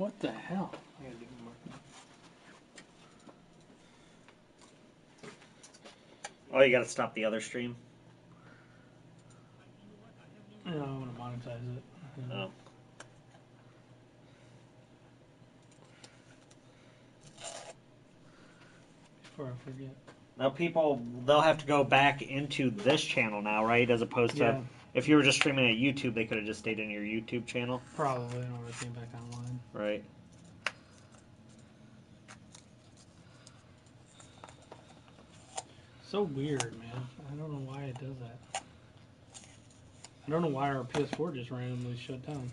What the hell? I gotta do more. Oh, you gotta stop the other stream? No, I want to monetize it. Oh. Before I forget. Now they'll have to go back into this channel now, right? As opposed to, if you were just streaming at YouTube, they could have just stayed in your YouTube channel. Probably, in order to get back online. Right. So weird, man. I don't know why it does that. I don't know why our PS4 just randomly shut down.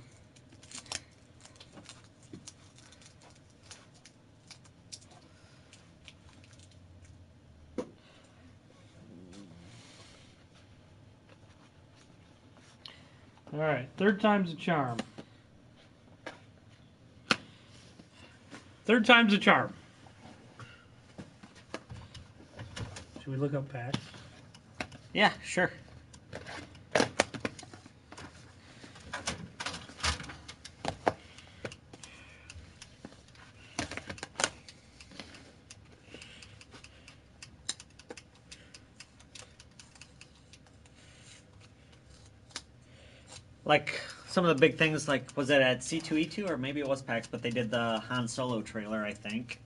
Alright, third time's a charm. Third time's a charm. Should we look up packs? Yeah, sure. Like, some of the big things, like, was it at C2E2, or maybe it was PAX, but they did the Han Solo trailer, I think.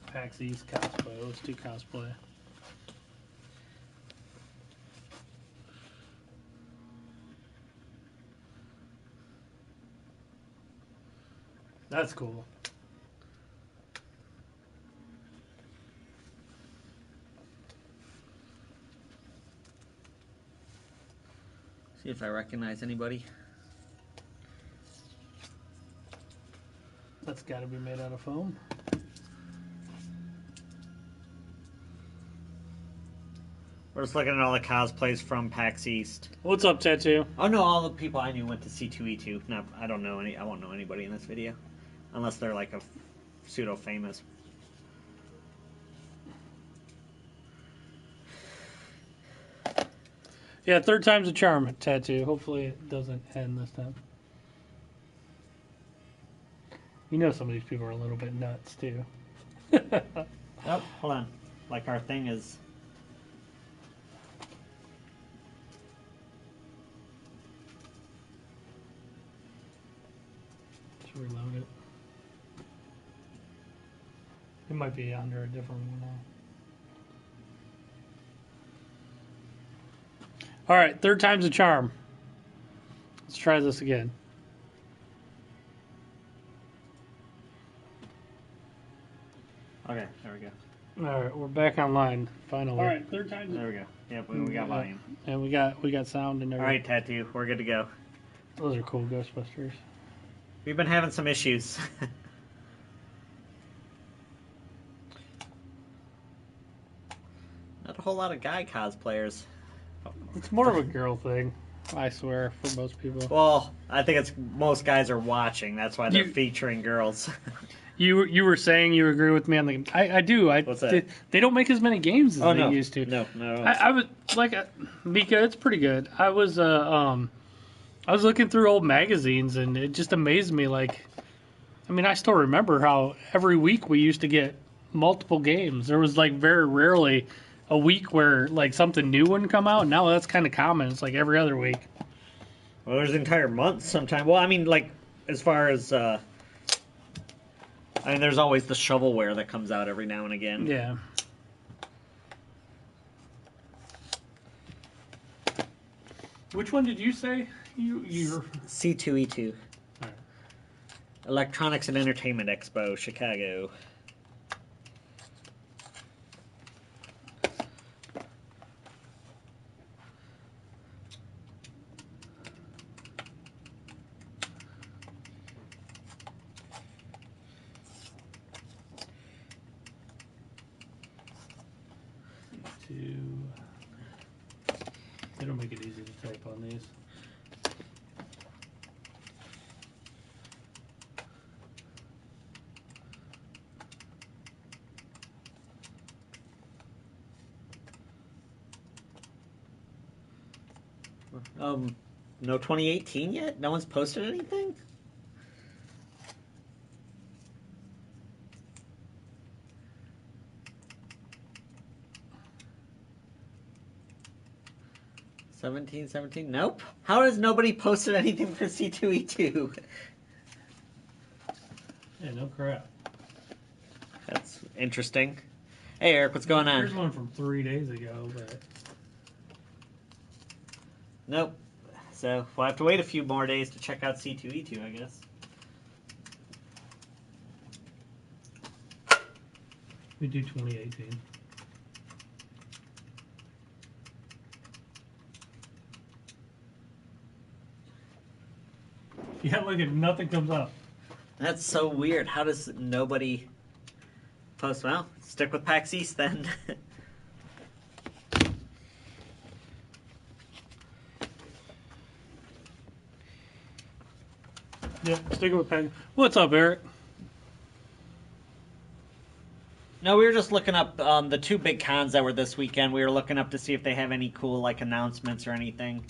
PAX East cosplay. Let's do cosplay. That's cool. See if I recognize anybody. That's got to be made out of foam. We're just looking at all the cosplays from PAX East. What's up, Tattoo? Oh no, all the people I knew went to C2E2. No, I don't know any. I won't know anybody in this video, unless they're like a pseudo famous. Yeah, third time's a charm, Tattoo. Hopefully it doesn't end this time. You know some of these people are a little bit nuts, too. Oh, hold on. Like our thing is... Should we reload it? It might be under a different one now. Alright, third time's a charm. Let's try this again. Okay, there we go. Alright, we're back online, finally. Alright, third time's... There we go. Yep, we got volume. And we got sound and everything. Alright, Tattoo, we're good to go. Those are cool Ghostbusters. We've been having some issues. Not a whole lot of guy cosplayers. It's more of a girl thing, I swear, for most people. Well, I think it's most guys are watching. That's why they're featuring girls. You were saying you agree with me on the... I do. What's that? They don't make as many games as they used to. No. I was like, Mika, it's pretty good. I was looking through old magazines and it just amazed me. Like, I mean, I still remember how every week we used to get multiple games. There was like very rarely a week where like something new wouldn't come out. Now that's kind of common. It's like every other week. Well, there's entire months sometimes. Well, I mean, like, as far as... I mean, there's always the shovelware that comes out every now and again. Yeah. Which one did you say? You're C2E2. All right. Electronics and Entertainment Expo, Chicago. They don't make it easy to type on these. No 2018 yet? No one's posted anything? '17. Nope. How has nobody posted anything for C2E2? Yeah, no crap. That's interesting. Hey, Eric, what's going on? Here's one from 3 days ago, but Nope. So we'll have to wait a few more days to check out C2E2, I guess. we do 2018. Yeah, look at nothing comes up. That's so weird. How does nobody post? Well, stick with PAX East then. Yeah, sticking with Peg. What's up, Eric? No, we were just looking up the two big cons that were this weekend. We were looking up to see if they have any cool like announcements or anything.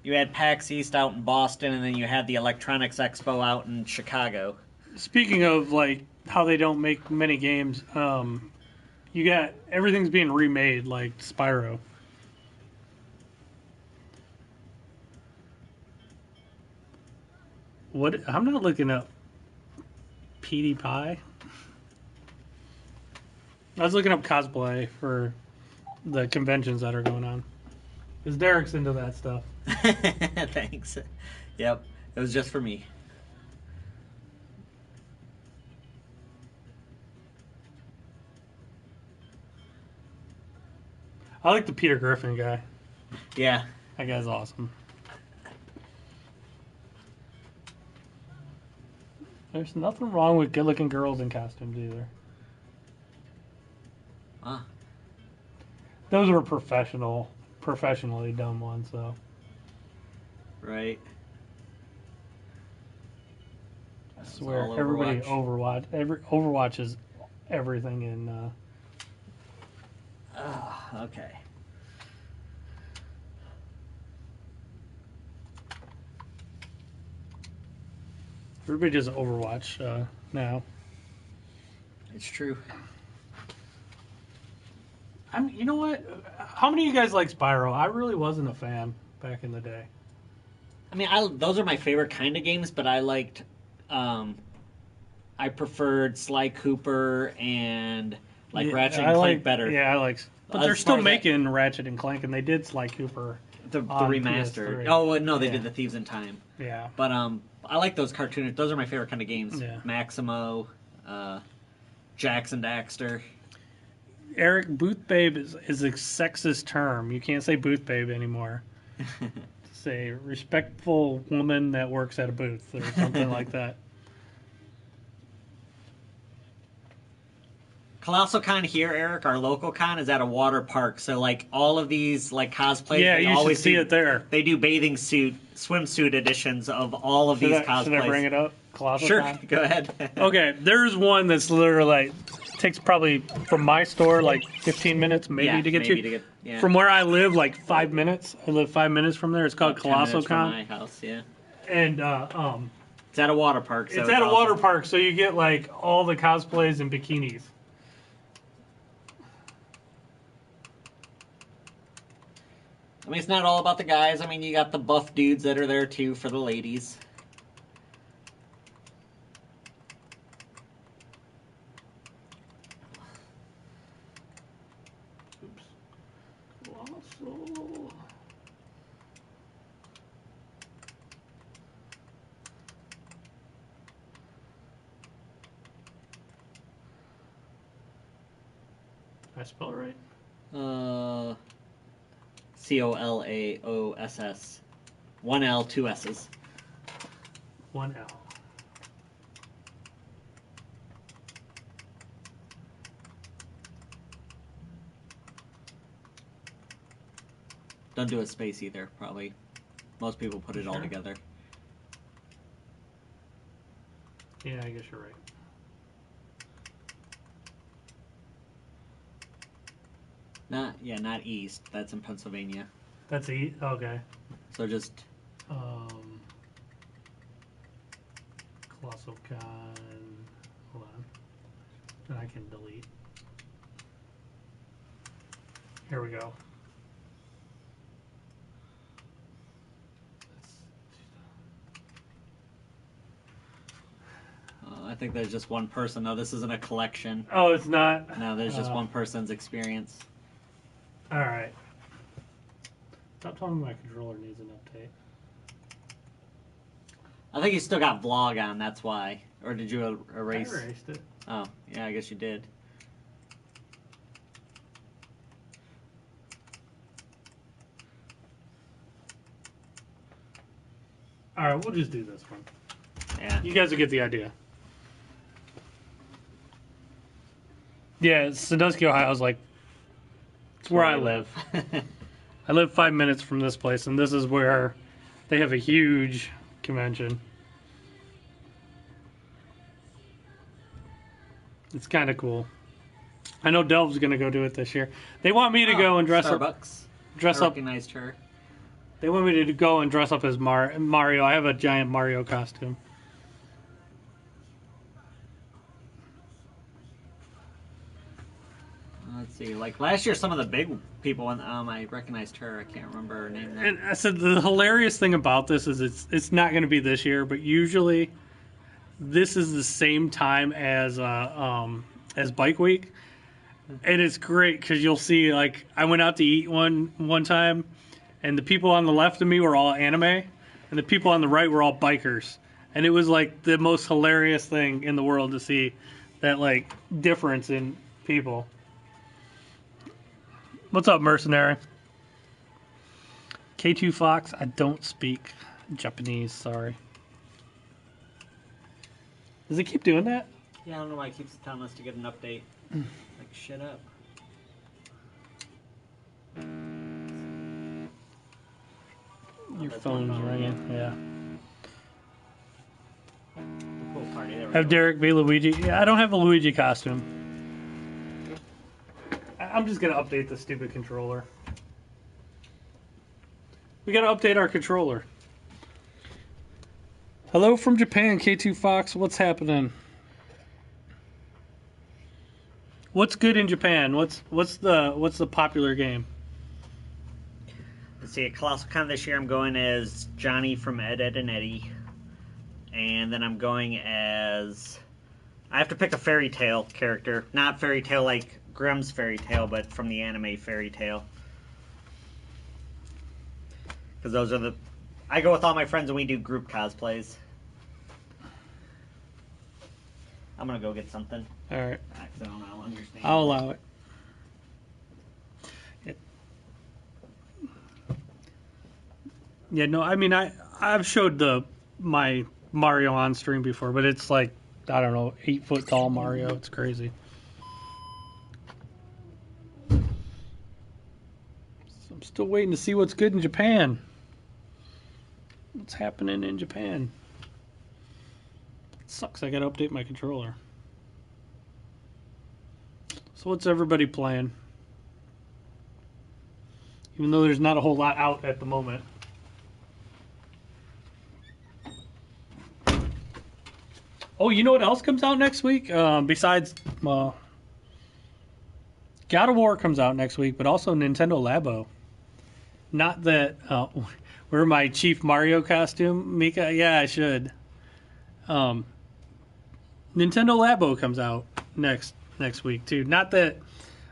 You had PAX East out in Boston, and then you had the Electronics Expo out in Chicago. Speaking of like how they don't make many games, you got everything's being remade like Spyro. What? I'm not looking up PewDiePie. I was looking up cosplay for the conventions that are going on. Because Derek's into that stuff. Thanks. Yep, it was just for me. I like the Peter Griffin guy. Yeah. That guy's awesome. There's nothing wrong with good-looking girls in costumes either. Ah. Those were professionally done ones, so. Right. I swear, everybody Overwatches everything in. Okay. Everybody does Overwatch now. It's true. You know what? How many of you guys like Spyro? I really wasn't a fan back in the day. I mean, those are my favorite kind of games, but I liked, I preferred Sly Cooper and Ratchet and Clank better. Yeah, I like. But they're still making Ratchet and Clank, and they did Sly Cooper. The remaster. PS3. Oh no, they did the Thieves in Time. Yeah. But I like those cartoons. Those are my favorite kind of games. Yeah. Maximo, Jackson Daxter. Eric, booth babe is a sexist term. You can't say booth babe anymore. It's a respectful woman that works at a booth or something like that. Colossal Con here, Eric, our local con, is at a water park. So, all of these, cosplays... Yeah, you should see it there. They do swimsuit editions of all of these cosplays. Should I bring it up? Colossal Sure, Con? go ahead. Okay, there's one that's literally, takes probably, from my store, 15 minutes maybe to get to. Yeah. From where I live, 5 minutes. I live 5 minutes from there. It's called Colossal From Con. my house, yeah. And, It's at a water park. So it's at a water park, so you get, all the cosplays and bikinis. I mean, it's not all about the guys. I mean, you got the buff dudes that are there, too, for the ladies. Oops. Colossal. Did I spell it right? Colaoss. 1 L, 2 S's. 1 L. Don't do a space either, probably. Most people put it all together. Yeah, I guess you're right. Not east. That's in Pennsylvania. That's E? Okay. So just... Colossal Con. Hold on. And I can delete. Here we go. I think there's just one person. No, this isn't a collection. Oh, it's not? No, there's just one person's experience. Alright. Stop telling me my controller needs an update. I think you still got vlog on, that's why. Or did you erase? I erased it. Oh, yeah, I guess you did. Alright, we'll just do this one. Yeah. You guys will get the idea. Yeah, Sandusky, Ohio is like, it's where I live. I live 5 minutes from this place, and this is where they have a huge convention. It's kind of cool. I know Delv's going to go do it this year. They want me to go and dress Starbucks. Dress I up. recognized her. They want me to go and dress up as Mario. I have a giant Mario costume. Let's see. Like last year, some of the big people, I recognized her. I can't remember her name now. And I said the hilarious thing about this is it's not going to be this year, but usually this is the same time as Bike Week, and it's great because you'll see like I went out to eat one time, and the people on the left of me were all anime, and the people on the right were all bikers, and it was like the most hilarious thing in the world to see that like difference in people. What's up, mercenary? K2 Fox, I don't speak Japanese, sorry. Does it keep doing that? Yeah, I don't know why it keeps telling us to get an update. Like, shut up. Your phone's ringing, yeah. The pool party, there we Have go. Derek be Luigi. Yeah, I don't have a Luigi costume. I'm just gonna update the stupid controller. We gotta update our controller. Hello from Japan, K2 Fox. What's happening? What's good in Japan? What's the popular game? Let's see, at Colossal Con this year I'm going as Johnny from Ed, Edd and Eddy. And then I'm going as... I have to pick a fairy tale character. Not fairy tale like Grimm's fairy tale, but from the anime fairy tale. Because those are the... I go with all my friends and we do group cosplays. I'm going to go get something. Alright. I don't understand. I'll allow it. Yeah, no, I mean I've showed my Mario on stream before, but it's like I don't know, 8-foot tall Mario. It's crazy. So I'm still waiting to see what's good in Japan. What's happening in Japan? It sucks. I gotta update my controller. So what's everybody playing? Even though there's not a whole lot out at the moment. Oh, you know what else comes out next week? Besides, God of War comes out next week, but also Nintendo Labo. Not that, wear my Chief Mario costume, Mika? Yeah, I should. Nintendo Labo comes out next week, too. Not that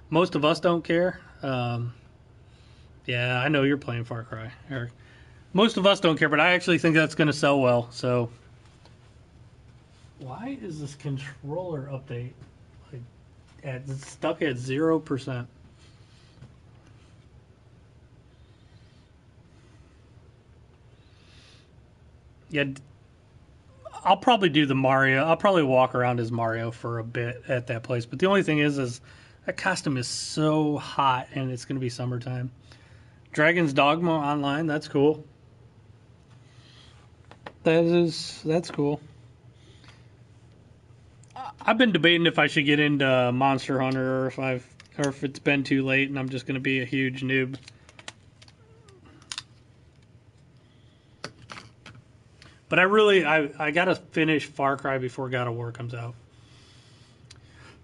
most of us don't care. Yeah, I know you're playing Far Cry, Eric. Most of us don't care, but I actually think that's going to sell well, so... Why is this controller update like it's stuck at 0%? Yeah, I'll probably do the Mario. I'll probably walk around as Mario for a bit at that place. But the only thing is that costume is so hot, and it's going to be summertime. Dragon's Dogma Online, that's cool. That's cool. I've been debating if I should get into Monster Hunter or if it's been too late and I'm just going to be a huge noob. But I gotta finish Far Cry before God of War comes out.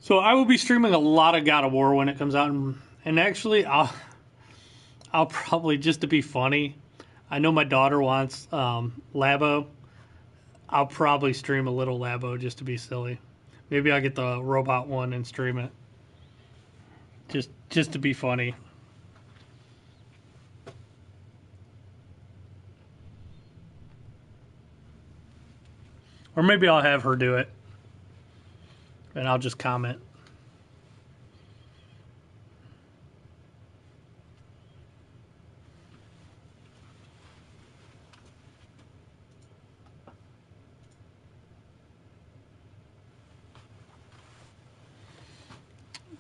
So I will be streaming a lot of God of War when it comes out, and actually I'll probably, just to be funny, I know my daughter wants Labo. I'll probably stream a little Labo just to be silly. Maybe I'll get the robot one and stream it. Just to be funny. Or maybe I'll have her do it. And I'll just comment.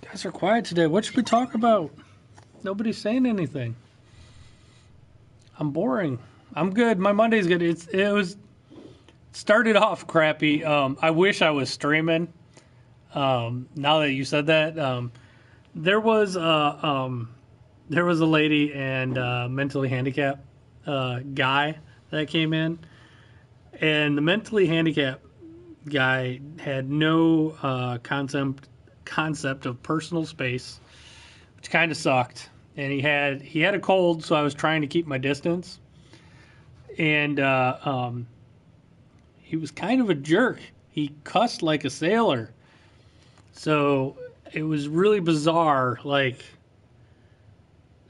You guys are quiet today. What should we talk about? Nobody's saying anything. I'm boring. I'm good. My Monday's good. It was started off crappy. I wish I was streaming. Now that you said that, there was a lady and mentally handicapped guy that came in, and the mentally handicapped guy had no concept of personal space, which kind of sucked. And he had a cold, so I was trying to keep my distance. And he was kind of a jerk. He cussed like a sailor. So it was really bizarre. Like,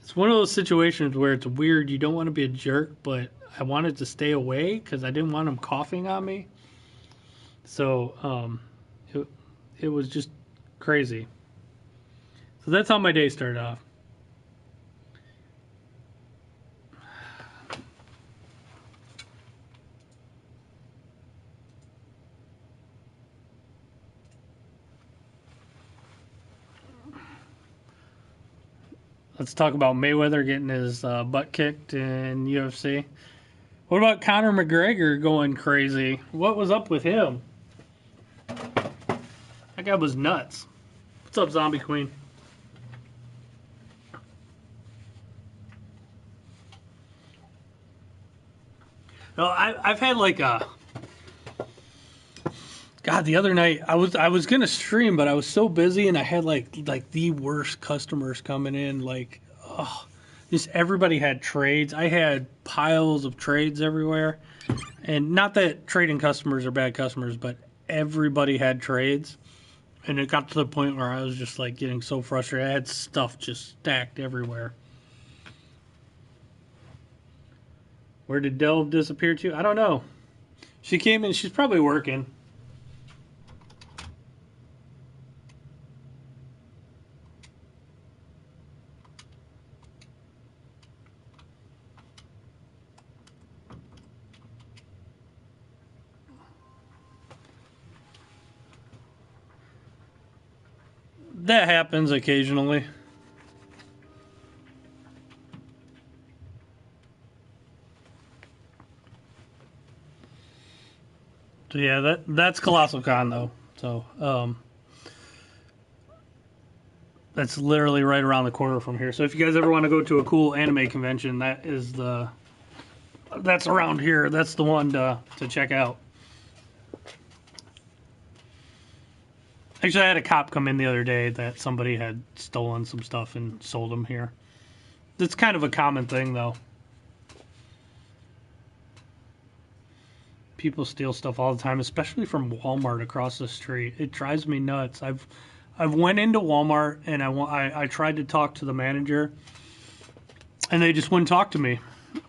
it's one of those situations where it's weird. You don't want to be a jerk, but I wanted to stay away because I didn't want him coughing on me. So it was just crazy. So that's how my day started off. Let's talk about Mayweather getting his butt kicked in UFC. What about Conor McGregor going crazy? What was up with him? That guy was nuts. What's up, Zombie Queen? No, I've had like a... God, the other night I was gonna stream, but I was so busy, and I had like the worst customers coming in. Like, oh, just everybody had trades. I had piles of trades everywhere, and not that trading customers are bad customers, but everybody had trades, and it got to the point where I was just like getting so frustrated. I had stuff just stacked everywhere. Where did Delve disappear to? I don't know. She came in. She's probably working. That happens occasionally. So yeah, that's Colossal Con though. So that's literally right around the corner from here. So if you guys ever want to go to a cool anime convention, that's around here. That's the one to check out. Actually, I had a cop come in the other day that somebody had stolen some stuff and sold them here. It's kind of a common thing, though. People steal stuff all the time, especially from Walmart across the street. It drives me nuts. I've went into Walmart and I tried to talk to the manager, and they just wouldn't talk to me.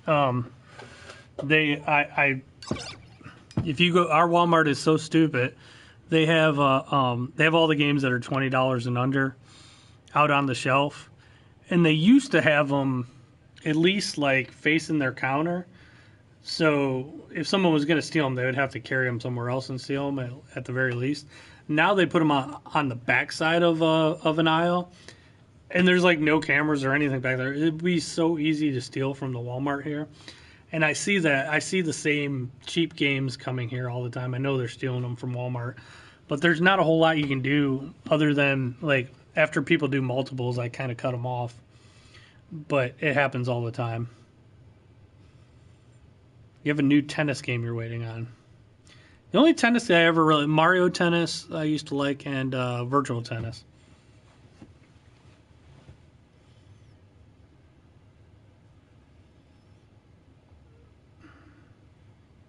If you go, our Walmart is so stupid. They have all the games that are $20 and under out on the shelf, and they used to have them at least like facing their counter. So if someone was going to steal them, they would have to carry them somewhere else and steal them at the very least. Now they put them on the back side of an aisle, and there's like no cameras or anything back there. It'd be so easy to steal from the Walmart here. And I see the same cheap games coming here all the time. I know they're stealing them from Walmart, but there's not a whole lot you can do other than, like, after people do multiples, I kind of cut them off. But it happens all the time. You have a new tennis game you're waiting on. The only tennis that I ever really... Mario Tennis I used to like, and Virtual Tennis.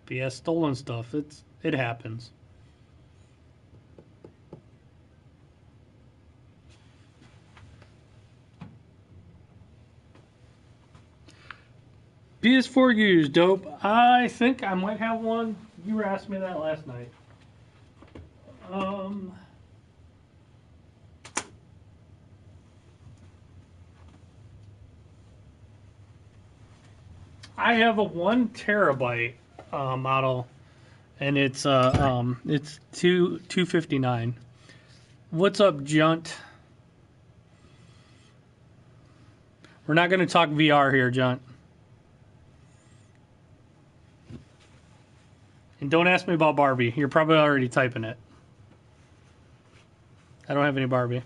But yeah, stolen stuff. It happens. PS4 used, dope. I think I might have one. You were asking me that last night. I have a 1 terabyte model, and it's 259. What's up, Junt? We're not going to talk VR here, Junt. And don't ask me about Barbie. You're probably already typing it. I don't have any Barbie.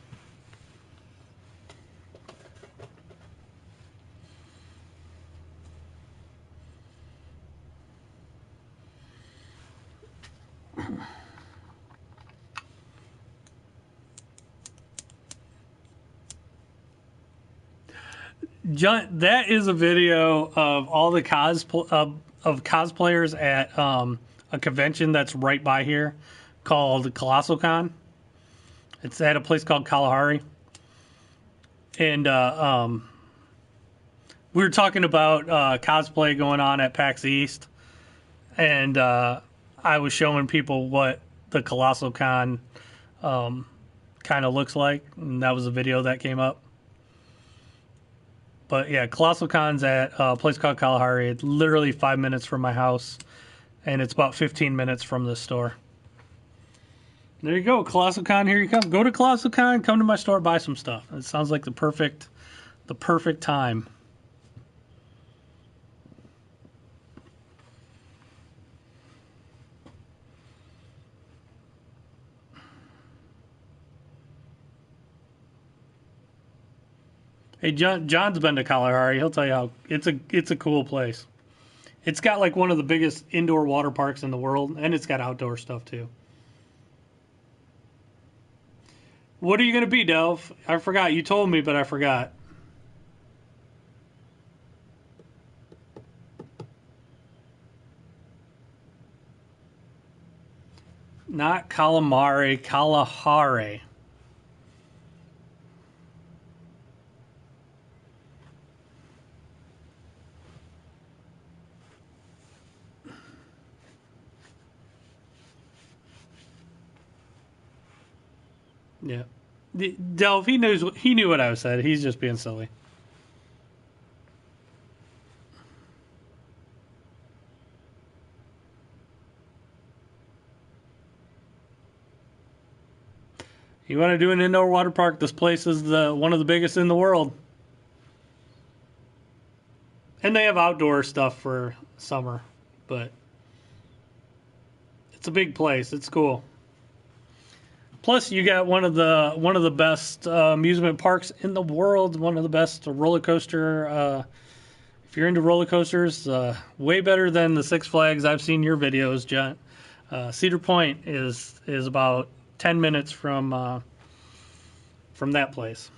John, that is a video of all the cosplayers at a convention that's right by here called Colossal Con. It's at a place called Kalahari. And we were talking about cosplay going on at PAX East. And I was showing people what the Colossal Con kind of looks like. And that was a video that came up. But yeah, Colossal Con's at a place called Kalahari. It's literally 5 minutes from my house, and it's about 15 minutes from the store. There you go, Colossal Con. Here you come. Go to Colossal Con. Come to my store. Buy some stuff. It sounds like the perfect time. Hey, John's been to Kalahari. He'll tell you how it's a cool place. It's got like one of the biggest indoor water parks in the world, and it's got outdoor stuff too. What are you gonna be, Delph? I forgot. You told me, but I forgot. Not calamari, Kalahari. Yeah, Delph. He knew what I said. He's just being silly. You want to do an indoor water park? This place is one of the biggest in the world, and they have outdoor stuff for summer. But it's a big place. It's cool. Plus, you got one of the best amusement parks in the world. One of the best roller coaster. If you're into roller coasters, way better than the Six Flags. I've seen your videos, John. Cedar Point is about 10 minutes from that place.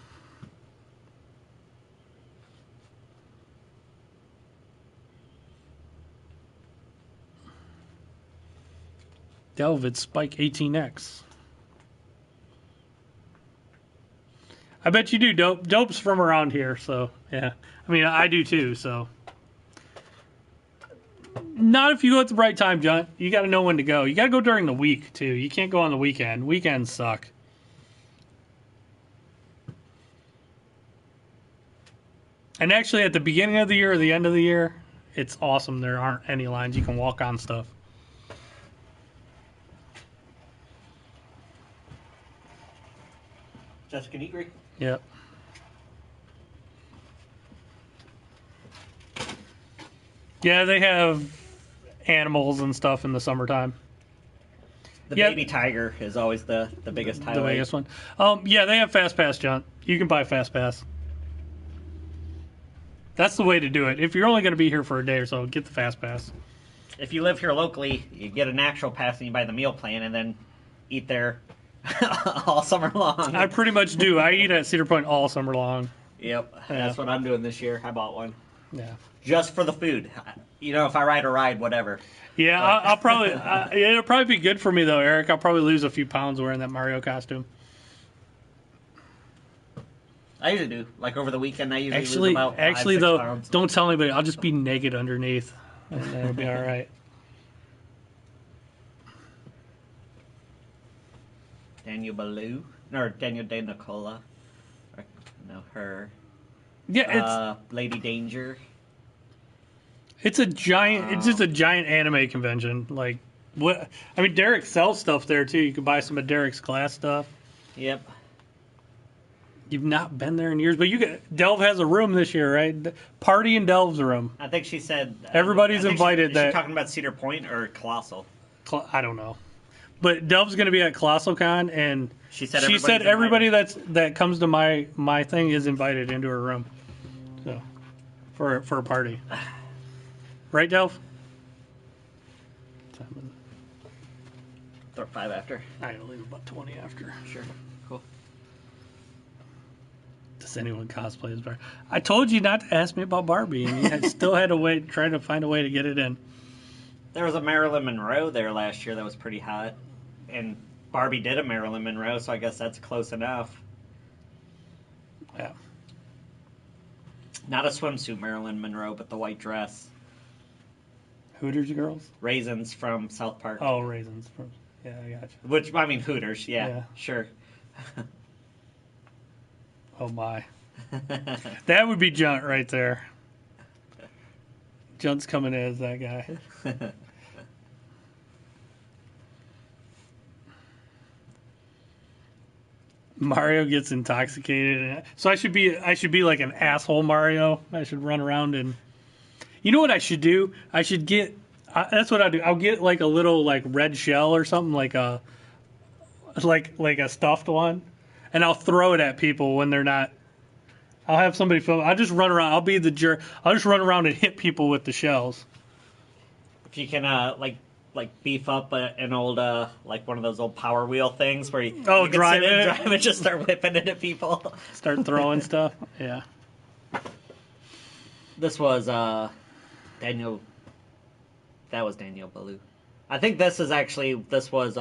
Delvid Spike 18X. I bet you do, Dope. Dope's from around here, so yeah. I mean, I do too, so. Not if you go at the right time, John. You got to know when to go. You got to go during the week, too. You can't go on the weekend. Weekends suck. And actually, at the beginning of the year or the end of the year, it's awesome. There aren't any lines. You can walk on stuff. Jessica Negri. Yep. Yeah, they have animals and stuff in the summertime. The baby tiger is always the biggest highlight. The biggest one. Yeah, they have Fast Pass, John. You can buy Fast Pass. That's the way to do it. If you're only going to be here for a day or so, get the Fast Pass. if you live here locally, you get an actual pass and you buy the meal plan and then eat there all summer long. I pretty much do. I eat at Cedar Point all summer long. Yep, Yeah. that's what I'm doing this year. I bought one. Yeah. Just for the food. You know, if I ride a ride, whatever. Yeah, I'll probably. It'll probably be good for me though, Eric. I'll probably lose a few pounds wearing that Mario costume. I usually do. Like over the weekend, I usually lose about 5-6 though, pounds. don't tell anybody. I'll just be naked underneath, and it'll be all right. Daniel Ballou, or Daniel De Nicola, or, no, her. Yeah, Lady Danger. it's a giant. It's just a giant anime convention. Like what? I mean, Derek sells stuff there too. You can buy some of Derek's glass stuff. Yep. You've not been there in years, but Delve has a room this year, right? Party in Delve's room. I think she said Everybody's invited. Is she talking about Cedar Point or Colossal? I don't know, but Delve's going to be at Colossal Con, and She said everybody that comes to my thing is invited into her room, so for a party, right, Delve? Or 5 after. I gotta leave about 20 after. Sure. Cool. Does anyone cosplay as Barbie? I told you not to ask me about Barbie, and you still had to wait, trying to find a way to get it in. There was a Marilyn Monroe there last year that was pretty hot, and Barbie did a Marilyn Monroe, so I guess that's close enough. Yeah. Not a swimsuit Marilyn Monroe, but the white dress. Hooters girls? Raisins from South Park. Oh, raisins. Yeah, I got you. Which, I mean, Hooters, yeah. Yeah. Sure. Oh, my. That would be Junt right there. Junt's coming in as that guy. Mario gets intoxicated. So I should be like an asshole Mario. I should run around and... You know what I should do? I should get... that's what I do. I'll get like a little like red shell or something, like a stuffed one, and I'll throw it at people when they're not... I'll have somebody film. I'll just run around. I'll be the jerk. I'll just run around and hit people with the shells. If you can, like beef up an old, like one of those old Power Wheel things where you can drive sit it. and drive and just start whipping it at people. Start throwing stuff. Yeah. This was Daniel. That was Daniel Ballou. I think this was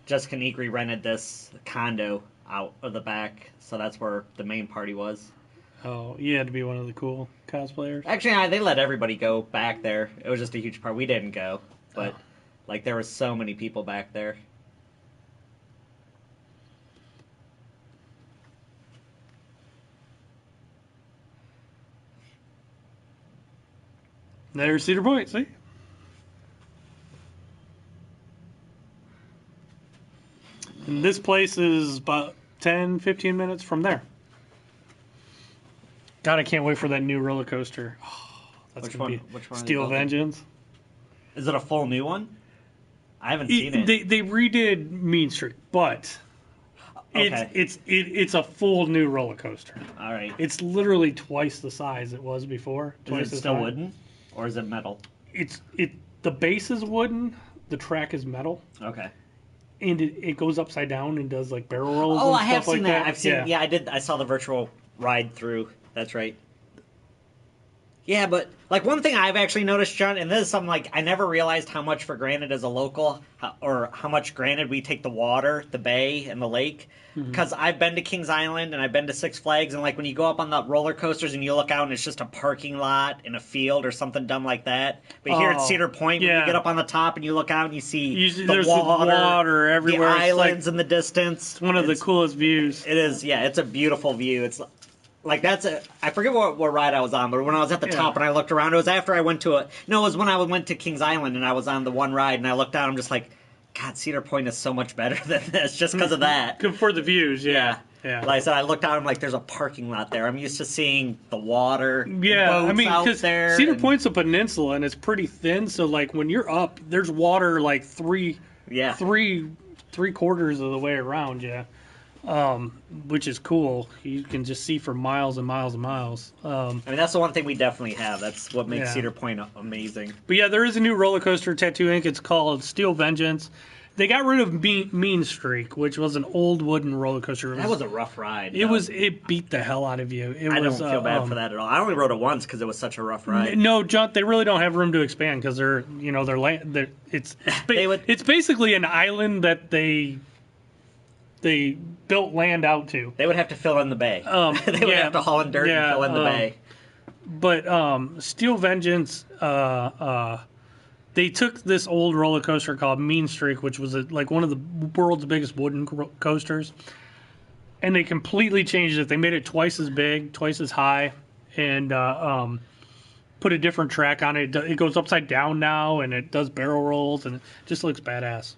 Jessica Negri rented this condo out of the back, so that's where the main party was. Oh, you had to be one of the cool cosplayers? Actually, they let everybody go back there. It was just a huge party. We didn't go, but like there were so many people back there. There's Cedar Point, see? And this place is about 10, 15 minutes from there. God, I can't wait for that new roller coaster. Oh, that's Which gonna one? be Which one? Steel Vengeance. Is it a full new one? I haven't seen it. They redid Mean Street, but Okay. it's a full new roller coaster. All right. It's literally twice the size it was before. Twice Is it the still size. wooden, or is it metal? The base is wooden, the track is metal, Okay. and it goes upside down and does like barrel rolls. Oh, and I have stuff seen like that. I've seen. Yeah, I did. I saw the virtual ride through. That's right. Yeah, but like one thing I've actually noticed, John, and this is something like I never realized how much for granted as a local, or how much granted we take the water, the bay, and the lake. Because I've been to Kings Island and I've been to Six Flags, and like when you go up on the roller coasters and you look out and it's just a parking lot in a field or something dumb like that. But here at Cedar Point, when you get up on the top and you look out and you see there's water everywhere. the islands in the distance. It's one of the coolest views. It is, yeah. It's a beautiful view. It's like I forget what ride I was on, but when I was at the top and I looked around, it was after I went to it was when I went to Kings Island and I was on the one ride and I looked out, I'm just like, God, Cedar Point is so much better than this just because of that. Good for the views, yeah. Like I said, I looked out, I'm like, there's a parking lot there. I'm used to seeing the water, yeah. boats I mean, out because there. Cedar Point's a peninsula and it's pretty thin, so like when you're up, there's water like three quarters of the way around, yeah. which is cool. You can just see for miles and miles and miles. I mean, that's the one thing we definitely have. That's what makes Yeah. Cedar Point amazing. But yeah, there is a new roller coaster Tattoo Inc. It's called Steel Vengeance. They got rid of Mean Streak, which was an old wooden roller coaster. That was a rough ride. It beat the hell out of you. I don't feel bad for that at all. I only rode it once because it was such a rough ride. No, John, they really don't have room to expand because it's basically an island that they built land out to. They would have to fill in the bay. They would have to haul in dirt and fill in the bay. But Steel Vengeance, they took this old roller coaster called Mean Streak, which was like one of the world's biggest wooden coasters, and they completely changed it. They made it twice as big, twice as high, and put a different track on it. It goes upside down now, and it does barrel rolls, and it just looks badass.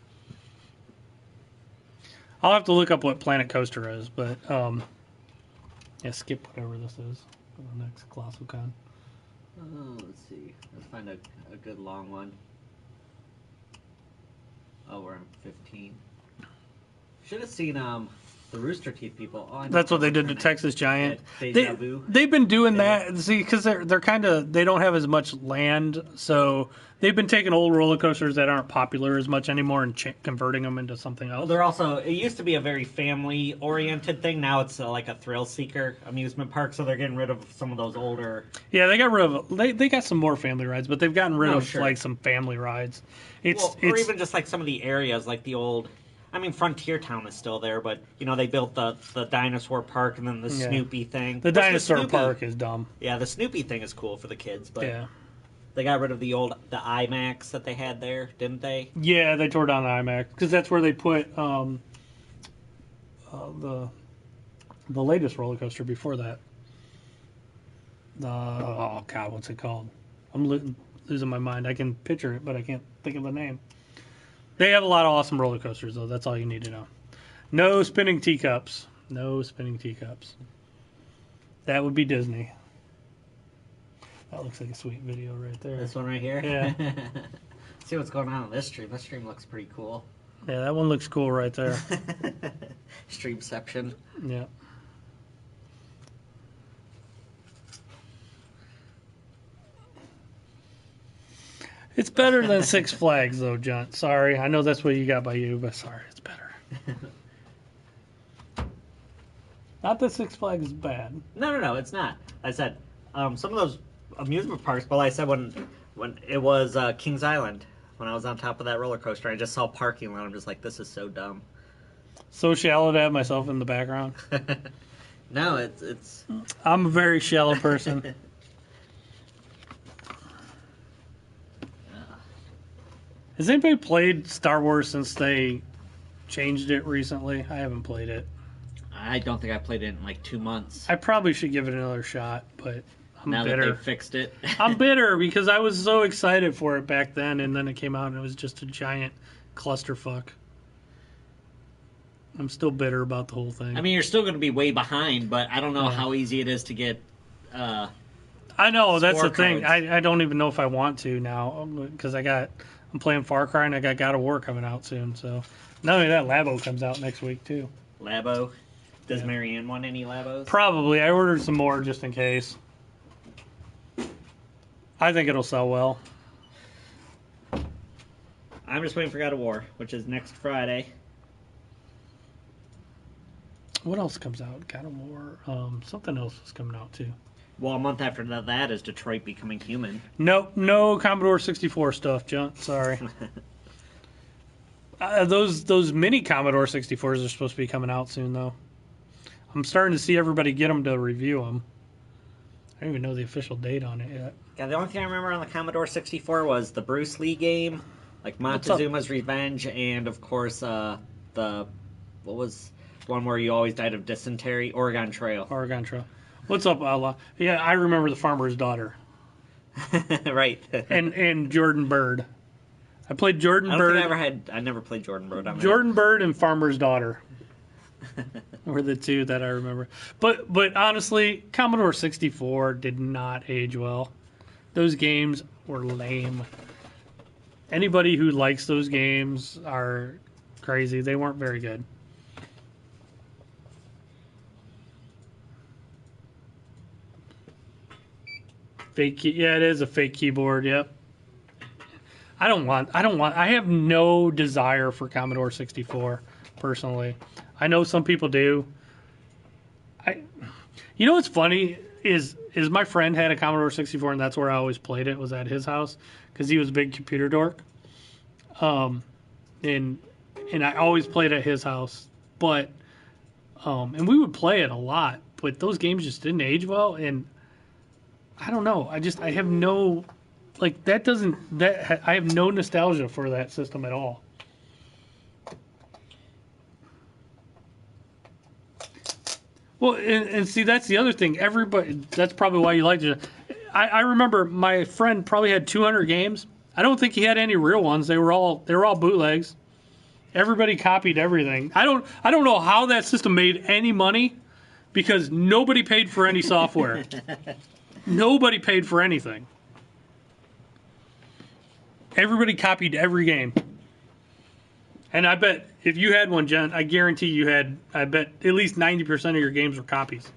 I'll have to look up what Planet Coaster is, but skip whatever this is for the next Colossal Con. Oh, let's see. Let's find a good long one. Oh, we're on 15. Should have seen the Rooster Teeth people. Oh, I know That's what they did to Texas Giant. Deja Vu. They've been doing that. See, because they're kind of, they don't have as much land, so they've been taking old roller coasters that aren't popular as much anymore and converting them into something else. Well, they're also, it used to be a very family-oriented thing. Now it's like a thrill-seeker amusement park, so they're getting rid of some of those older... Yeah, they got rid of, they got some more family rides, but they've gotten rid of like some family rides. Or even just like some of the areas, like the old... I mean, Frontier Town is still there, but, they built the dinosaur park and then the Snoopy thing. The dinosaur park is dumb. Yeah, the Snoopy thing is cool for the kids, but... Yeah. They got rid of the IMAX that they had there, didn't they? Yeah, they tore down the IMAX because that's where they put the latest roller coaster before that. Oh God, what's it called? I'm losing my mind. I can picture it, but I can't think of the name. They have a lot of awesome roller coasters, though. That's all you need to know. No spinning teacups. No spinning teacups. That would be Disney. That looks like a sweet video right there. This one right here? Yeah. See what's going on in this stream. This stream looks pretty cool. Yeah, that one looks cool right there. Streamception. Yeah. It's better than Six Flags, though, John. Sorry. I know that's what you got by you, but sorry. It's better. Not that Six Flags is bad. No, it's not. I said some of those amusement parks, but like I said when it was Kings Island, when I was on top of that roller coaster, I just saw parking lot. I'm just like, this is so dumb. So shallow to have myself in the background. No, it's. I'm a very shallow person. Has anybody played Star Wars since they changed it recently? I haven't played it. I don't think I played it in like 2 months. I probably should give it another shot, but I'm bitter. Now that they fixed it. I'm bitter because I was so excited for it back then, and then it came out and it was just a giant clusterfuck. I'm still bitter about the whole thing. I mean, you're still going to be way behind, but I don't know how easy it is to get. I know that's the thing. cards. I don't even know if I want to now because I'm playing Far Cry and I got God of War coming out soon. So not only that, Labo comes out next week too. Labo. Does Marianne want any Labos? Probably. I ordered some more just in case. I think it'll sell well. I'm just waiting for God of War, which is next Friday. What else comes out? God of War. Something else is coming out too. Well, a month after that is Detroit Becoming Human. No Commodore 64 stuff, John. Sorry. Those mini Commodore 64s are supposed to be coming out soon, though. I'm starting to see everybody get them to review them. I don't even know the official date on it yet. Yeah, the only thing I remember on the Commodore 64 was the Bruce Lee game, like Montezuma's Revenge, and of course what was one where you always died of dysentery? Oregon Trail. Oregon Trail. What's up, Outlaw? Yeah, I remember The Farmer's Daughter. Right. and Jordan Bird. I played Jordan Bird. I never played Jordan Bird. Jordan Bird and Farmer's Daughter were the two that I remember. But honestly, Commodore 64 did not age well. Those games were lame. Anybody who likes those games are crazy. They weren't very good. Yeah, it is a fake keyboard. Yep. I have no desire for Commodore 64 personally. I know some people do. You know what's funny is my friend had a Commodore 64 and that's where I always played it, was at his house because he was a big computer dork. And I always played at his house, but and we would play it a lot, but those games just didn't age well, and I don't know. I have no like that doesn't that I have no nostalgia for that system at all. Well, and see that's the other thing. Everybody, that's probably why you liked it. I remember my friend probably had 200 games. I don't think he had any real ones. They were all bootlegs. Everybody copied everything. I don't know how that system made any money because nobody paid for any software. Nobody paid for anything. Everybody copied every game. And I bet if you had one, Jen, I guarantee you had, I bet at least 90% of your games were copies.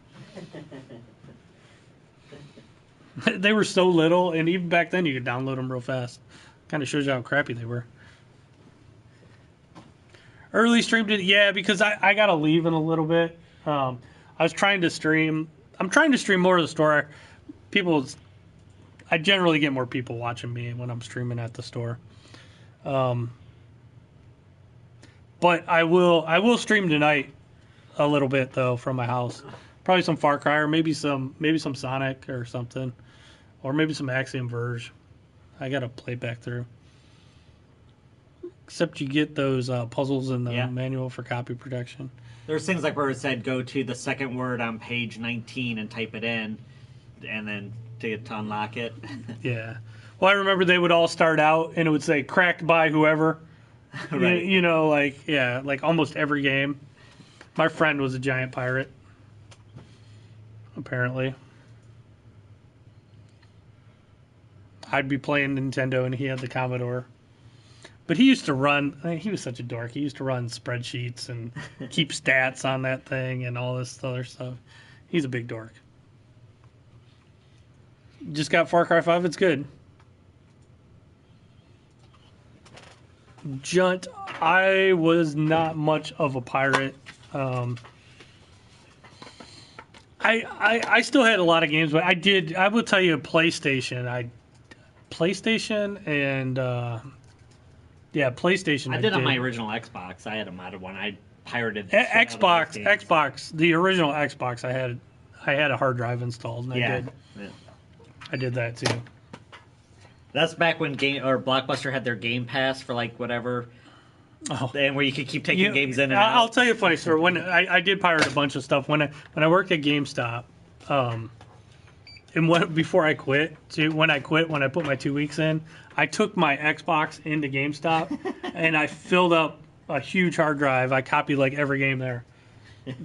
They were so little, and even back then you could download them real fast. Kind of shows you how crappy they were. Early streamed it, yeah, because I got to leave in a little bit. I was trying to stream. I'm trying to stream more of the store. I generally get more people watching me when I'm streaming at the store. But I will stream tonight a little bit though from my house. Probably some Far Cry or maybe some Sonic or something, or maybe some Axiom Verge. I gotta play back through. Except you get those puzzles in the manual for copy protection. There's things like where it said go to the second word on page 19 and type it in, and then to unlock it. Yeah. Well, I remember they would all start out and it would say cracked by whoever. Right. You know, like almost every game. My friend was a giant pirate, apparently. I'd be playing Nintendo and he had the Commodore. But he used to he was such a dork. He used to run spreadsheets and keep stats on that thing and all this other stuff. He's a big dork. Just got Far Cry 5. It's good. Junt, I was not much of a pirate. I still had a lot of games, but I will tell you PlayStation and PlayStation. I did on my original Xbox. I had a modded one. I pirated Xbox, the original Xbox. I had a hard drive installed, and I did that too. That's back when Blockbuster had their Game Pass for like whatever, and where you could keep taking games in and out. I'll tell you a funny story. When I did pirate a bunch of stuff when I worked at GameStop, and before I quit, when I put my 2 weeks in, I took my Xbox into GameStop and I filled up a huge hard drive. I copied like every game there.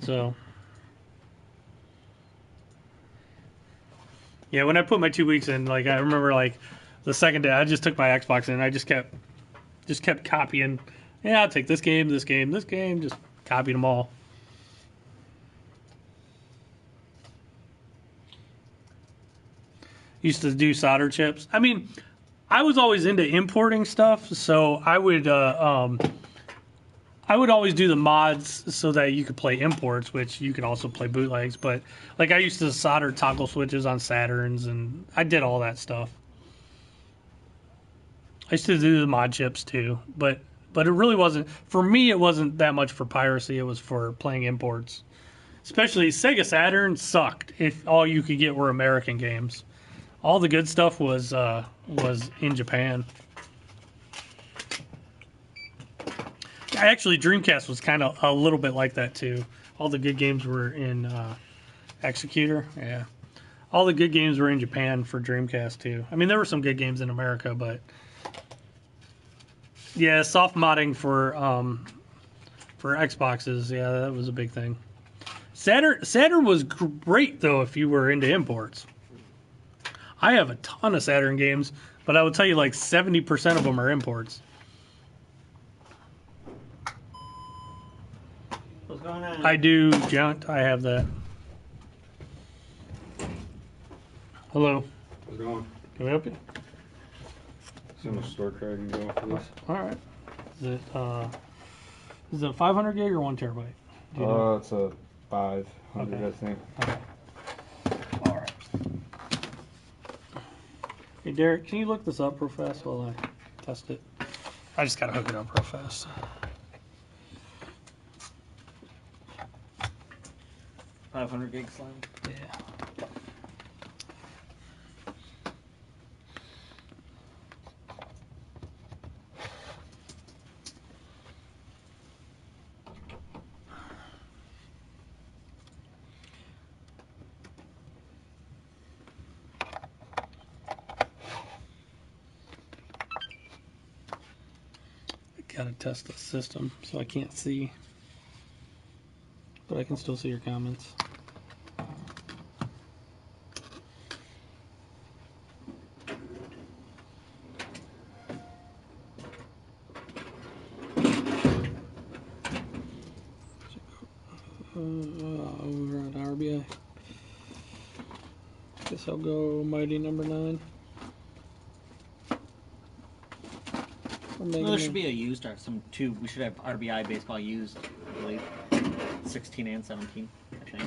So. Yeah, when I put my 2 weeks in, like I remember, like the second day, I just took my Xbox in. And I just kept copying. Yeah, I'll take this game. Just copied them all. Used to do solder chips. I mean, I was always into importing stuff, so I would always do the mods so that you could play imports, which you could also play bootlegs. But like I used to solder toggle switches on Saturns, and I did all that stuff. I used to do the mod chips too, but it really wasn't for me. It wasn't that much for piracy. It was for playing imports. Especially Sega Saturn sucked if all you could get were American games. All the good stuff was in Japan. Actually, Dreamcast was kind of a little bit like that too. All the good games were in Executor. Yeah, all the good games were in Japan for Dreamcast too. I mean, there were some good games in America, but yeah, soft modding for Xboxes. Yeah, that was a big thing. Saturn was great though if you were into imports. I have a ton of Saturn games, but I will tell you like 70% of them are imports. What's going on? I do, Junt. I have that. Hello. How's it going? Can we help you? See how much store credit you can go for this? All right. Is it a 500 gig or 1 terabyte? Do you know? It's a 500, Okay. I think. Okay. All right. Hey, Derek, can you look this up real fast while I test it? I just got to hook it up real fast. 500 gig slime. Yeah. Gotta test the system, so I can't see, but I can still see your comments. Over at RBI. Guess I'll go mighty number 9. Well, there should be a used or some two. We should have RBI baseball used, I believe. 16 and 17, I think.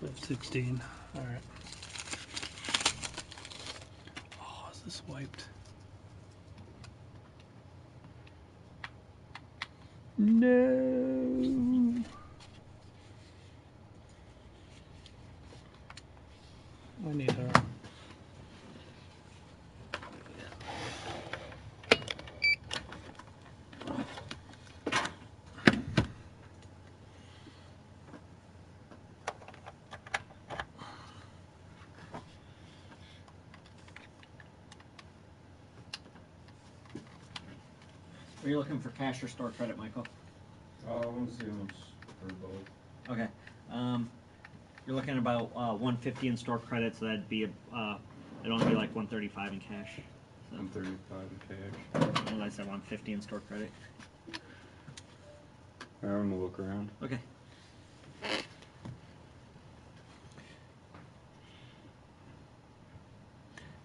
We have 16. All right. Oh, is this wiped? No. I need her. Are you looking for cash or store credit, Michael? I want to see how much for both. Okay. You're looking at about 150 in store credit, so that'd be it'd only be like 135 in cash. So, 135 in cash. well, I said 150 in store credit. Alright, I'm gonna look around. Okay.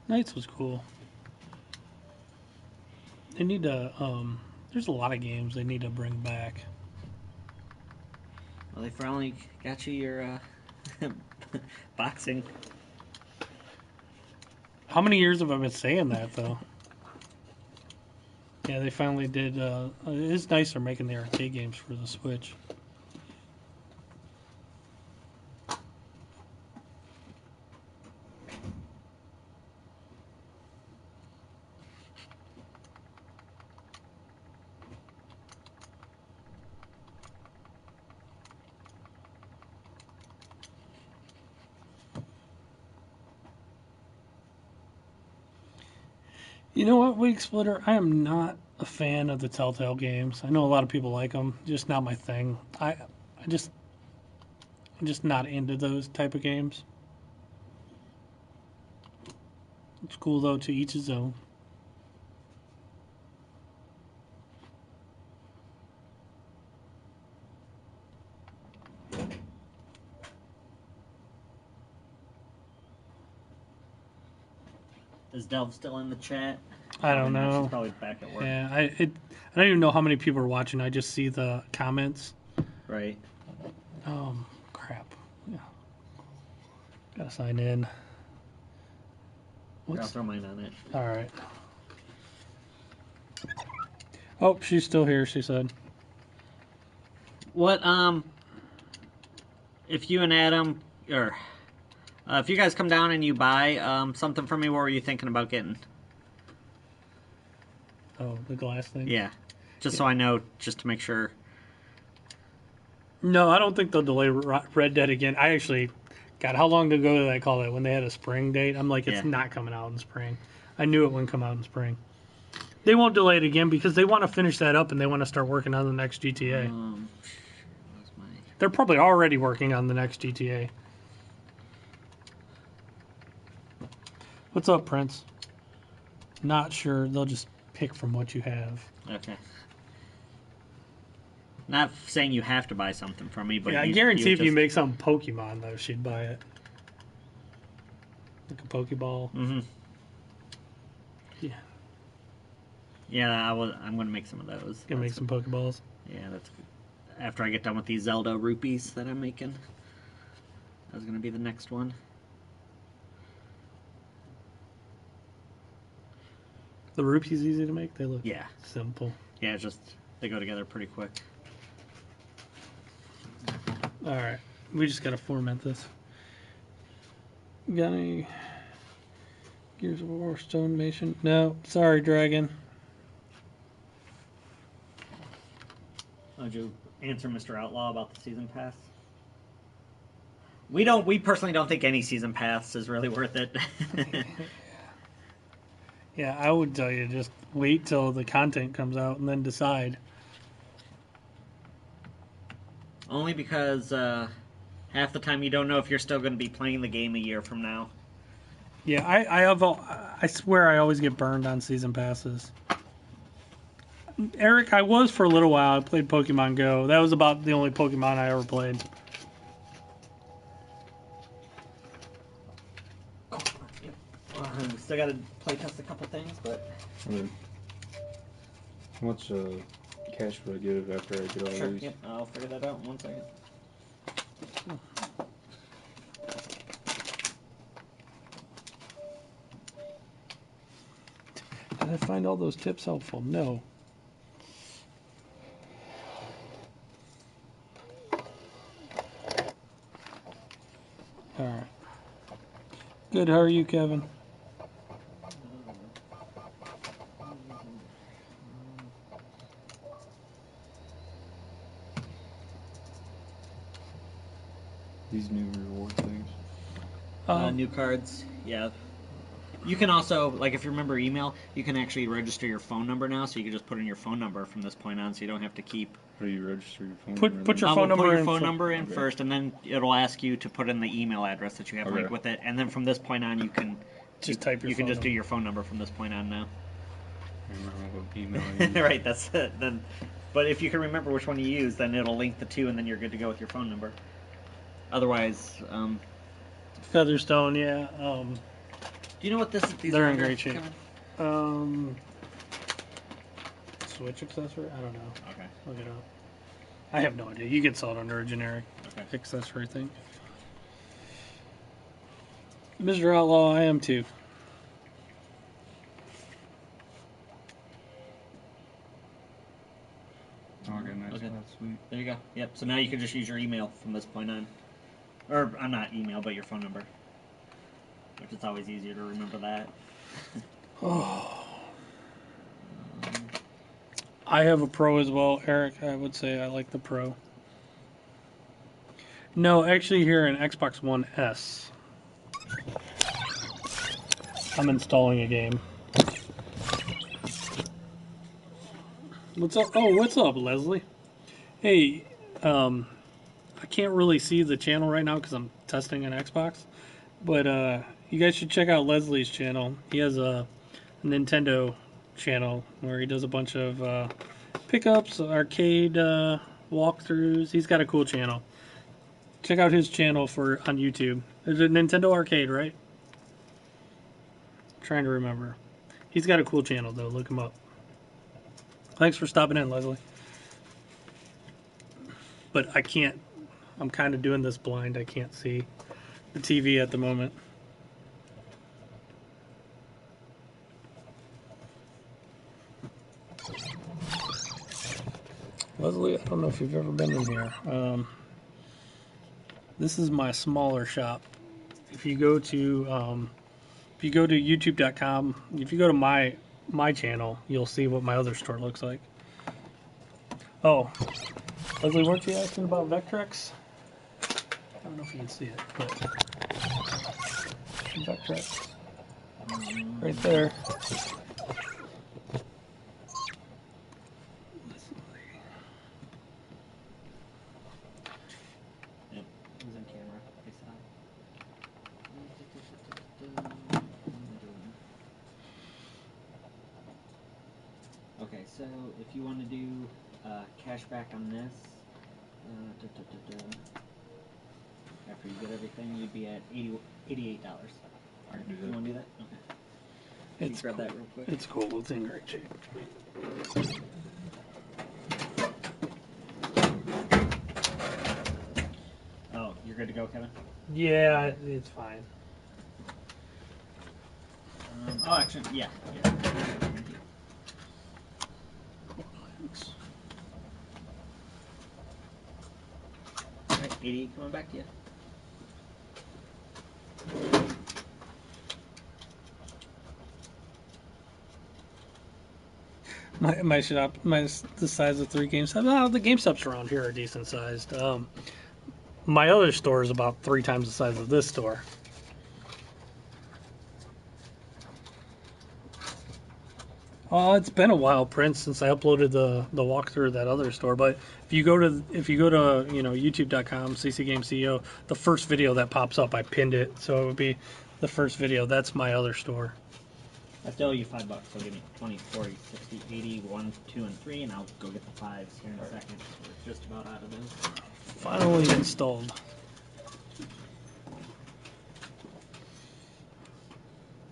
Knights was cool. They need to. There's a lot of games they need to bring back. Well, they finally got you your boxing. How many years have I been saying that though? Yeah, they finally did. It is nice they're making the arcade games for the Switch. You know what, Week Splitter? I am not a fan of the Telltale games. I know a lot of people like them, just not my thing. I'm just not into those type of games. It's cool though, to each his own. Is Delv still in the chat? I don't Probably not. know. She's probably back at work. Yeah, I don't even know how many people are watching. I just see the comments. Right. Crap. Yeah. Gotta sign in. Here, I'll What's throw mine on it. all right? Oh, she's still here. She said. What if you and Adam or if you guys come down and you buy something from me, what were you thinking about getting? Oh, the glass thing. Yeah. Just so I know, just to make sure. No, I don't think they'll delay Red Dead again. I actually, God, how long ago did I call it when they had a spring date? I'm like, it's Yeah. not coming out in spring. I knew it wouldn't come out in spring. They won't delay it again because they want to finish that up and they want to start working on the next GTA. Where's my... They're probably already working on the next GTA. What's up, Prince? not sure. They'll just pick from what you have. Okay. Not saying you have to buy something from me, but Yeah, I guarantee if you make something Pokemon, though, she'd buy it. Like a Pokeball. Mm-hmm. Yeah. Yeah, I'm gonna make some of those. Gonna make some Pokeballs. Yeah, that's good. After I get done with these Zelda rupees that I'm making. That's gonna be the next one. The rupees easy to make. They look simple. Yeah, it's just they go together pretty quick. All right, we just gotta format this. Got any Gears of War Stonemason? No, sorry, Dragon. Would you answer Mr. Outlaw about the season pass? We personally don't think any season pass is really worth it. Yeah, I would tell you just wait till the content comes out and then decide. Only because half the time you don't know if you're still going to be playing the game a year from now. Yeah, I swear I always get burned on season passes. Eric, I was for a little while. I played Pokemon Go. That was about the only Pokemon I ever played. We still got to play test a couple things, but... I mean, how much cash would I get after I get all Sure, these? yep, I'll figure that out in 1 second. Did I find all those tips helpful? No. All right. Good. How are you, Kevin? These new reward things. New cards, yeah. You can also, like, if you remember email, you can actually register your phone number now, so you can just put in your phone number from this point on, so you don't have to keep... How do you register your phone Put number? your phone number put your in phone fir- number in Okay. first, and then it'll ask you to put in the email address that you have Okay. linked with it, and then from this point on, you can Just type your you can phone just do number. your phone number from this point on now. I don't remember what email I used. Right, that's it. Then, but if you can remember which one you use, then it'll link the two, and then you're good to go with your phone number. Otherwise, Featherstone, yeah. do you know what these They're are in under, great shape. Kevin? Switch accessory? I don't know. Okay. Look it up. I have no idea. You can sell it under a generic Okay. accessory thing. Mr. Outlaw, I am too. Okay, nice. Okay. That's sweet. There you go. Yep. So now you can just use your email from this point on, or not email, but your phone number. Which it's always easier to remember that. I have a Pro as well, Eric. I would say I like the Pro. No, actually, here in Xbox One S, I'm installing a game. What's up? Oh, what's up, Leslie? Hey, I can't really see the channel right now because I'm testing an Xbox, but you guys should check out Leslie's channel. He has a Nintendo channel where he does a bunch of pickups, arcade walkthroughs. He's got a cool channel. Check out his channel on YouTube. Is it Nintendo Arcade, right? I'm trying to remember. He's got a cool channel though. Look him up. Thanks for stopping in, Leslie. But I can't. I'm kind of doing this blind. I can't see the TV at the moment. Leslie, I don't know if you've ever been in here. This is my smaller shop. If you go to YouTube.com, if you go to my channel, you'll see what my other store looks like. Oh, Leslie, weren't you asking about Vectrex? I don't know if you can see it, but Vectrex, right there. Yep. Who's in camera? Face it on. So if you want to do cash back on this, after you get everything, you'd be at $88. I can do You that. want to do that? Okay. Can you grab that real quick? It's cool. It's in great shape. Oh, you're good to go, Kevin? Yeah, it's fine. Oh, actually, yeah. All right, 88 coming back to you. My shop, the size of 3 GameStop. Well, the GameStops around here are decent sized. My other store is about 3 times the size of this store. It's been a while, Prince, since I uploaded the walkthrough of that other store. But if you go to YouTube.com ccgamesceo, the first video that pops up, I pinned it, so it would be the first video. That's my other store. I still owe you $5, so give me 20, 40, 60, 80, 1, 2, and 3, and I'll go get the 5s here in a second. We're just about out of those. Finally installed.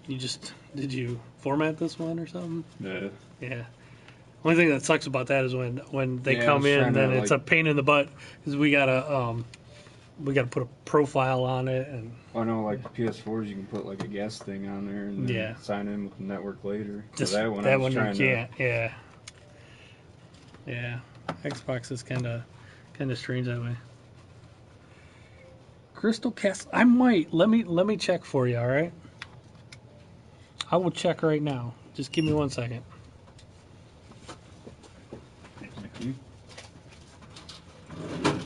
Did you format this one or something? Yeah. Yeah. Only thing that sucks about that is when they Yeah, I come was in, trying to, then it's a like- pain in the butt because we gotta put a profile on it, and I know, like PS4s, you can put like a guest thing on there and then Yeah. sign in with the network later. So just that one, that I was one you trying can't. Yeah. Xbox is kind of strange that way. Crystal Castle. I might let me check for you. All right. I will check right now. Just give me 1 second. You?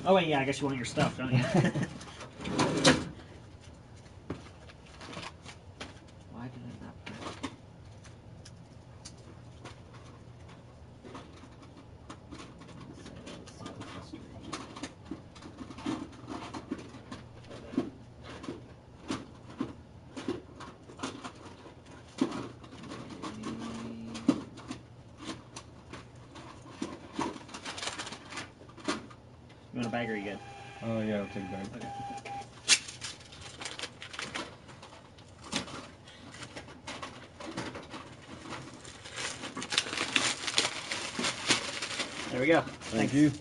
Oh, wait, yeah, I guess you want your stuff, don't you? Why did it not print? You want a bag or are you good? Oh, yeah, I'll take it back. Okay. There we go. Thank Thanks. you.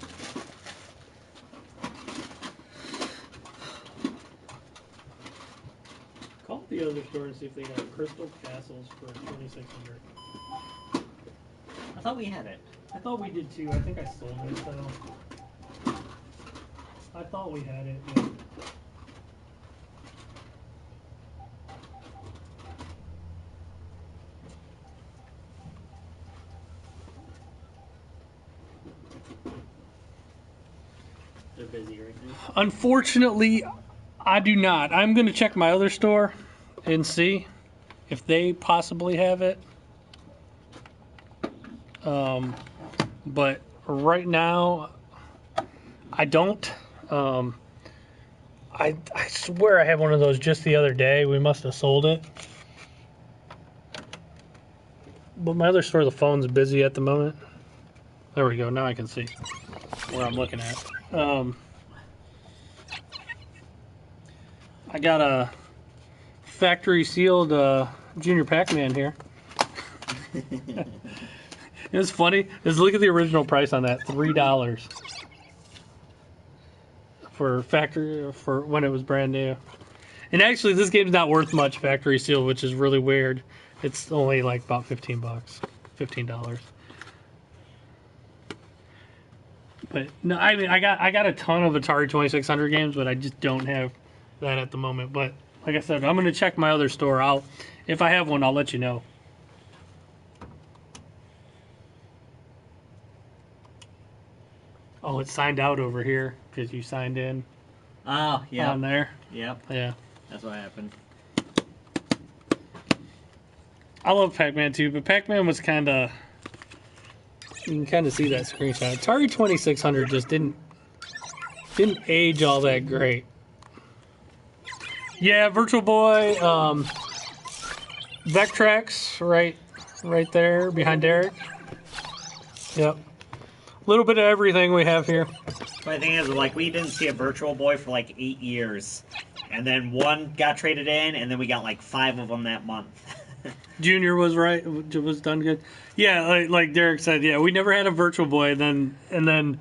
Call the other store and see if they got Crystal Castles for 2,600. I thought we had it. I thought we did too. I think I sold it, so I thought we had it. Yeah. They're busy right now. Unfortunately, I do not. I'm going to check my other store and see if they possibly have it. But right now, I don't. I swear I had one of those just the other day. We must have sold it. But my other store, the phone's busy at the moment. There we go. Now I can see where I'm looking at. I got a factory sealed Junior Pac-Man here. It was funny. Just look at the original price on that, $3 for factory for when it was brand new. And actually, this game's not worth much factory sealed, which is really weird. It's only like about $15, $15. But no, I mean, I got a ton of Atari 2600 games, but I just don't have that at the moment. But like I said, I'm gonna check my other store. If I have one, I'll let you know. Oh, it's signed out over here because you signed in Oh, yeah. on there. Yep. Yeah. That's what happened. I love Pac-Man too, but Pac-Man was kind of... You can kind of see that screenshot. Atari 2600 just didn't age all that great. Yeah, Virtual Boy, Vectrex, right there behind Derek. Yep. A little bit of everything we have here. But the thing is, like, we didn't see a Virtual Boy for like 8 years. And then one got traded in, and then we got like 5 of them that month. Junior was right. Was done good. Yeah, like Derek said. Yeah, we never had a Virtual Boy, and then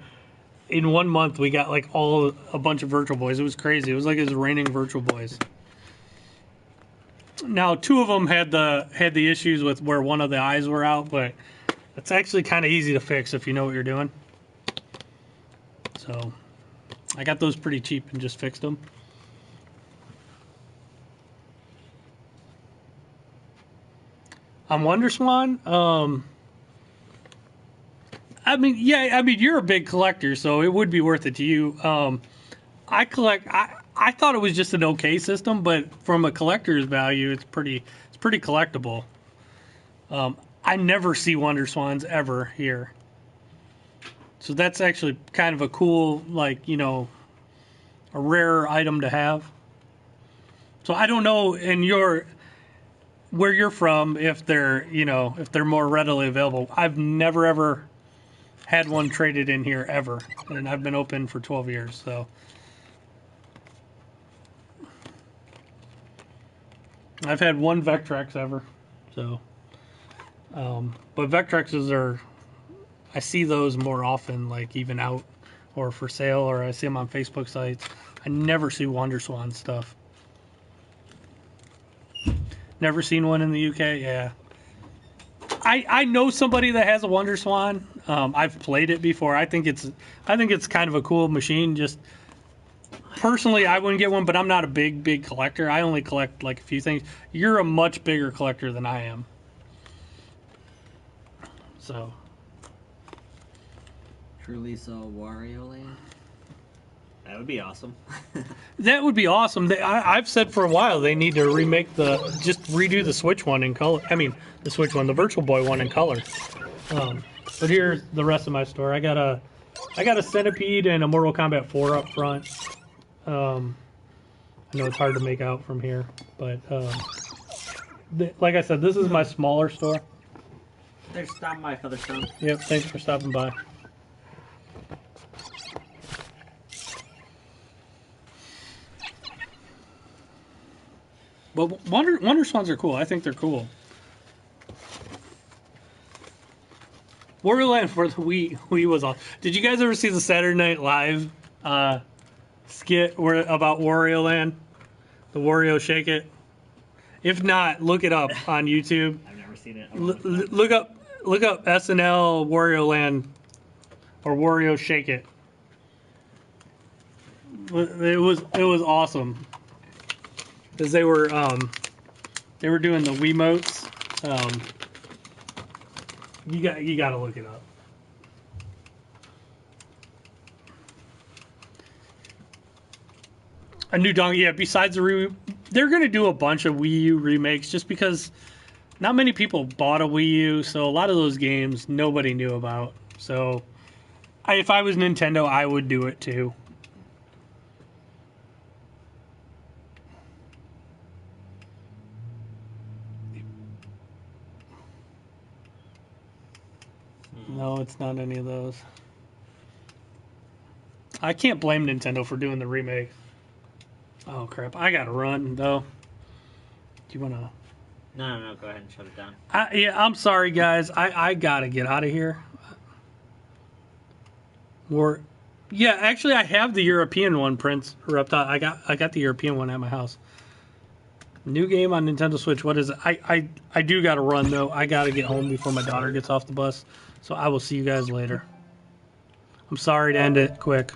in 1 month we got like a bunch of Virtual Boys. It was crazy. It was like it was raining Virtual Boys. Now 2 of them had the issues with where one of the eyes were out, but it's actually kind of easy to fix if you know what you're doing. So I got those pretty cheap and just fixed them. On WonderSwan, I mean, you're a big collector, so it would be worth it to you. I thought it was just an okay system, but from a collector's value, it's pretty collectible. I never see WonderSwans ever here, so that's actually kind of a cool, like, you know, a rare item to have. So I don't know where you're from, if they're more readily available. I've never ever had one traded in here ever, and I've been open for 12 years. So I've had one Vectrex ever. So, but Vectrexes I see those more often, like even out or for sale, or I see them on Facebook sites. I never see WonderSwan stuff. Never seen one in the UK. Yeah, I know somebody that has a WonderSwan. I've played it before. I think it's kind of a cool machine. Just personally, I wouldn't get one, but I'm not a big collector. I only collect like a few things. You're a much bigger collector than I am. So. Truly saw Wario Land. That would be awesome. That would be awesome. I've said for a while they need to just redo the Switch one in color. I mean, the Switch one, the Virtual Boy one in color. But here's the rest of my store. I got a Centipede and a Mortal Kombat 4 up front. I know it's hard to make out from here, but like I said, this is my smaller store. There's stopping by, Featherstone. Yep, thanks for stopping by. But WonderSwans are cool. I think they're cool. Wario Land for the Wii was on. Did you guys ever see the Saturday Night Live skit about Wario Land? The Wario Shake It? If not, look it up on YouTube. I've never seen it. Look up SNL Wario Land or Wario Shake It. It was awesome. Because they were doing the Wiimotes. You got to look it up. A new Donkey, yeah. Besides they're going to do a bunch of Wii U remakes, just because not many people bought a Wii U, so a lot of those games nobody knew about. So, if I was Nintendo, I would do it too. No, it's not any of those. I can't blame Nintendo for doing the remake. Oh, crap. I gotta run, though. Do you want to... No, go ahead and shut it down. Yeah, I'm sorry, guys. I gotta get out of here. Yeah, actually, I have the European one, Prince. Reptile. I got the European one at my house. New game on Nintendo Switch. What is it? I do gotta run, though. I gotta get home before my daughter gets off the bus. So I will see you guys later. I'm sorry to end it quick.